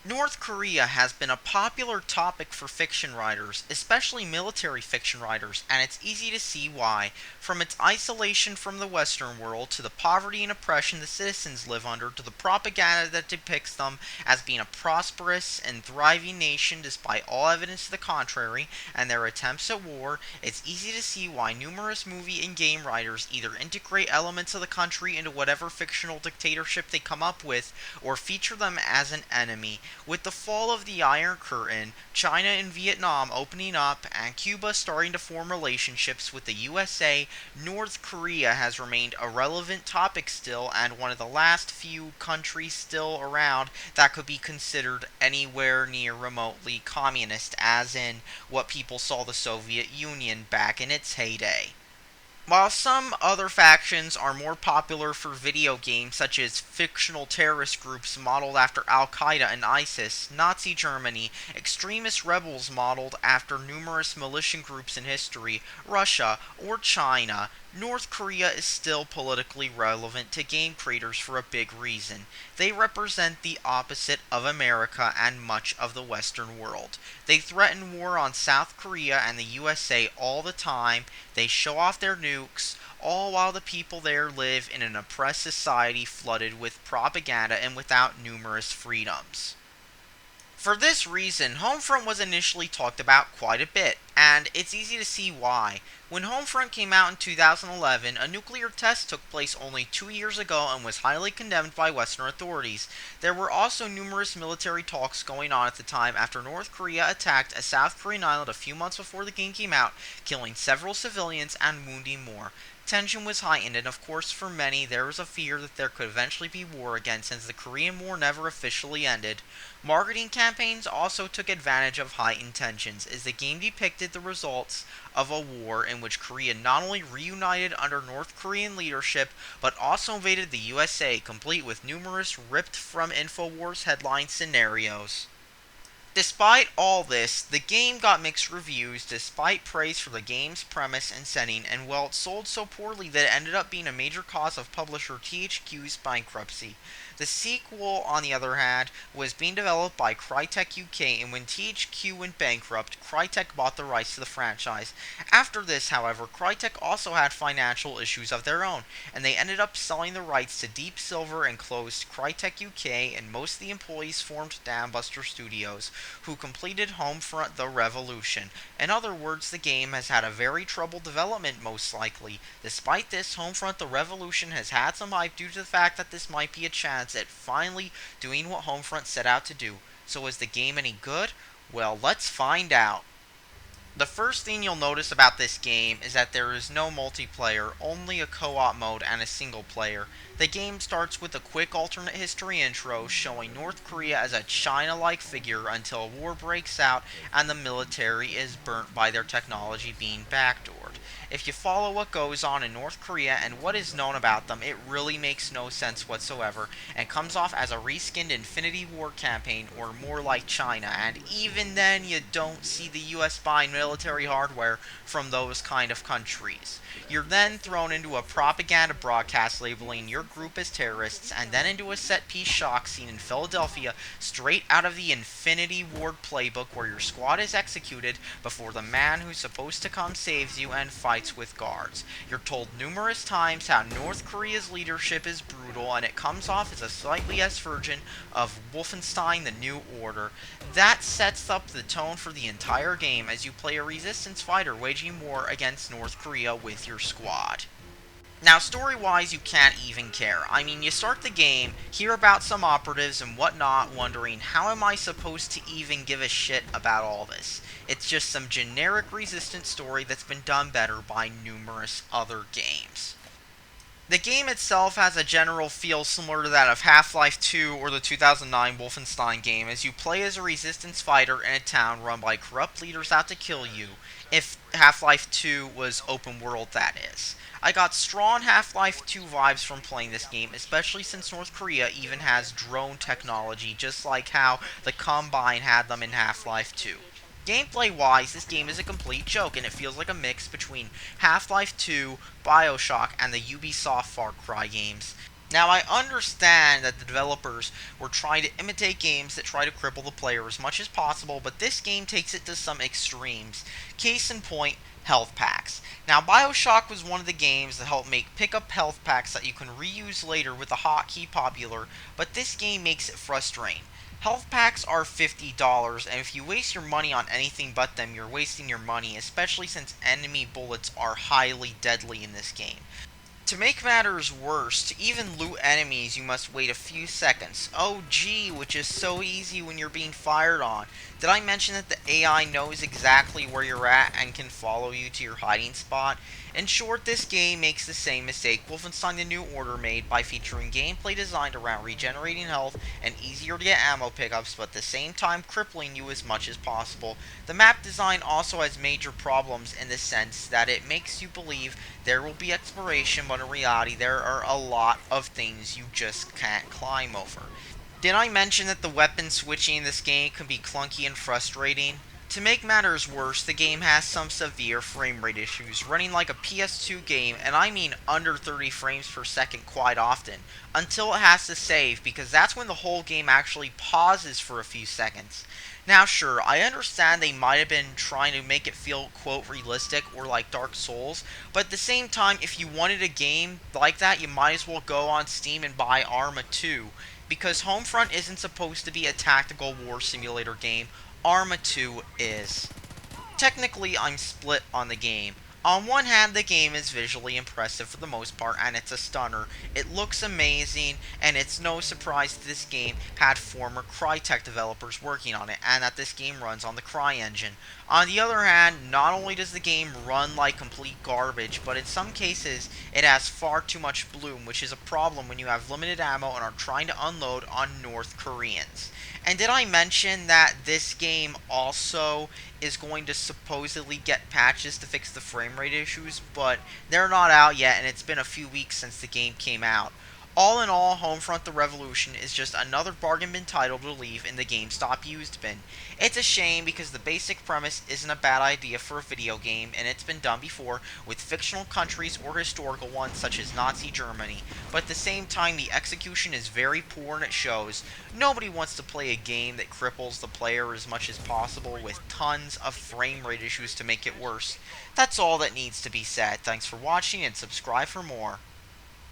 North Korea has been a popular topic for fiction writers, especially military fiction writers, and it's easy to see why. From its isolation from the Western world, to the poverty and oppression the citizens live under, to the propaganda that depicts them as being a prosperous and thriving nation despite all evidence to the contrary, and their attempts at war, it's easy to see why numerous movie and game writers either integrate elements of the country into whatever fictional dictatorship they come up with, or feature them as an enemy. With the fall of the Iron Curtain, China and Vietnam opening up, and Cuba starting to form relationships with the USA, North Korea has remained a relevant topic still, and one of the last few countries still around that could be considered anywhere near remotely communist, as in what people saw the Soviet Union back in its heyday. While some other factions are more popular for video games, such as fictional terrorist groups modeled after Al Qaeda and ISIS, Nazi Germany, extremist rebels modeled after numerous militia groups in history, Russia, or China, North Korea is still politically relevant to game creators for a big reason. They represent the opposite of America and much of the Western world. They threaten war on South Korea and the USA all the time. They show off their nukes, all while the people there live in an oppressed society flooded with propaganda and without numerous freedoms. For this reason, Homefront was initially talked about quite a bit, and it's easy to see why. When Homefront came out in 2011, a nuclear test took place only 2 years ago and was highly condemned by Western authorities. There were also numerous military talks going on at the time after North Korea attacked a South Korean island a few months before the game came out, killing several civilians and wounding more. Tension was heightened, and of course, for many, there was a fear that there could eventually be war again since the Korean War never officially ended. Marketing campaigns also took advantage of heightened tensions, as the game depicted the results of a war in which Korea not only reunited under North Korean leadership, but also invaded the USA, complete with numerous ripped from InfoWars headline scenarios. Despite all this, the game got mixed reviews despite praise for the game's premise and setting, and while it sold so poorly that it ended up being a major cause of publisher THQ's bankruptcy. The sequel, on the other hand, was being developed by Crytek UK, and when THQ went bankrupt, Crytek bought the rights to the franchise. After this, however, Crytek also had financial issues of their own, and they ended up selling the rights to Deep Silver and closed Crytek UK, and most of the employees formed Dambuster Studios, who completed Homefront: The Revolution. In other words, the game has had a very troubled development, most likely. Despite this, Homefront: The Revolution has had some hype due to the fact that this might be a chance at finally doing what Homefront set out to do. So is the game any good? Well, let's find out. The first thing you'll notice about this game is that there is no multiplayer, only a co-op mode and a single player. The game starts with a quick alternate history intro showing North Korea as a China-like figure until a war breaks out and the military is burnt by their technology being backdoored. If you follow what goes on in North Korea and what is known about them, it really makes no sense whatsoever and comes off as a reskinned Infinity War campaign, or more like China, and even then you don't see the US buying military hardware from those kind of countries. You're then thrown into a propaganda broadcast labeling your group as terrorists, and then into a set-piece shock scene in Philadelphia straight out of the Infinity Ward playbook, where your squad is executed before the man who's supposed to come saves you and fights with guards. You're told numerous times how North Korea's leadership is brutal, and it comes off as a slightly S version of Wolfenstein: The New Order. That sets up the tone for the entire game as you play a resistance fighter waging war against North Korea with your squad. Now, story-wise, you can't even care. I mean, you start the game, hear about some operatives and whatnot, wondering, how am I supposed to even give a shit about all this? It's just some generic resistance story that's been done better by numerous other games. The game itself has a general feel similar to that of Half-Life 2 or the 2009 Wolfenstein game, as you play as a resistance fighter in a town run by corrupt leaders out to kill you, if Half-Life 2 was open world, that is. I got strong Half-Life 2 vibes from playing this game, especially since North Korea even has drone technology, just like how the Combine had them in Half-Life 2. Gameplay-wise, this game is a complete joke, and it feels like a mix between Half-Life 2, Bioshock, and the Ubisoft Far Cry games. Now, I understand that the developers were trying to imitate games that try to cripple the player as much as possible, but this game takes it to some extremes. Case in point, health packs. Now, Bioshock was one of the games that helped make pickup health packs that you can reuse later with the hotkey popular, but this game makes it frustrating. Health packs are $50, and if you waste your money on anything but them, you're wasting your money, especially since enemy bullets are highly deadly in this game. To make matters worse, to even loot enemies, you must wait a few seconds. Oh gee, which is so easy when you're being fired on. Did I mention that the AI knows exactly where you're at and can follow you to your hiding spot? In short, this game makes the same mistake Wolfenstein The New Order made by featuring gameplay designed around regenerating health and easier to get ammo pickups, but at the same time crippling you as much as possible. The map design also has major problems in the sense that it makes you believe there will be exploration, but in reality, there are a lot of things you just can't climb over. Did I mention that the weapon switching in this game can be clunky and frustrating? To make matters worse, the game has some severe frame rate issues, running like a PS2 game, and I mean under 30 frames per second quite often, until it has to save, because that's when the whole game actually pauses for a few seconds. Now, sure, I understand they might have been trying to make it feel, quote, realistic or like Dark Souls, but at the same time, if you wanted a game like that, you might as well go on Steam and buy Arma 2, because Homefront isn't supposed to be a tactical war simulator game. Arma 2 is. Technically, I'm split on the game. On one hand, the game is visually impressive for the most part, and it's a stunner. It looks amazing, and it's no surprise that this game had former Crytek developers working on it, and that this game runs on the Cry engine. On the other hand, not only does the game run like complete garbage, but in some cases, it has far too much bloom, which is a problem when you have limited ammo and are trying to unload on North Koreans. And did I mention that this game also is going to supposedly get patches to fix the frame rate issues, but they're not out yet, and it's been a few weeks since the game came out. All in all, Homefront The Revolution is just another bargain bin title to leave in the GameStop used bin. It's a shame because the basic premise isn't a bad idea for a video game, and it's been done before with fictional countries or historical ones such as Nazi Germany, but at the same time the execution is very poor and it shows. Nobody wants to play a game that cripples the player as much as possible with tons of frame rate issues to make it worse. That's all that needs to be said. Thanks for watching and subscribe for more.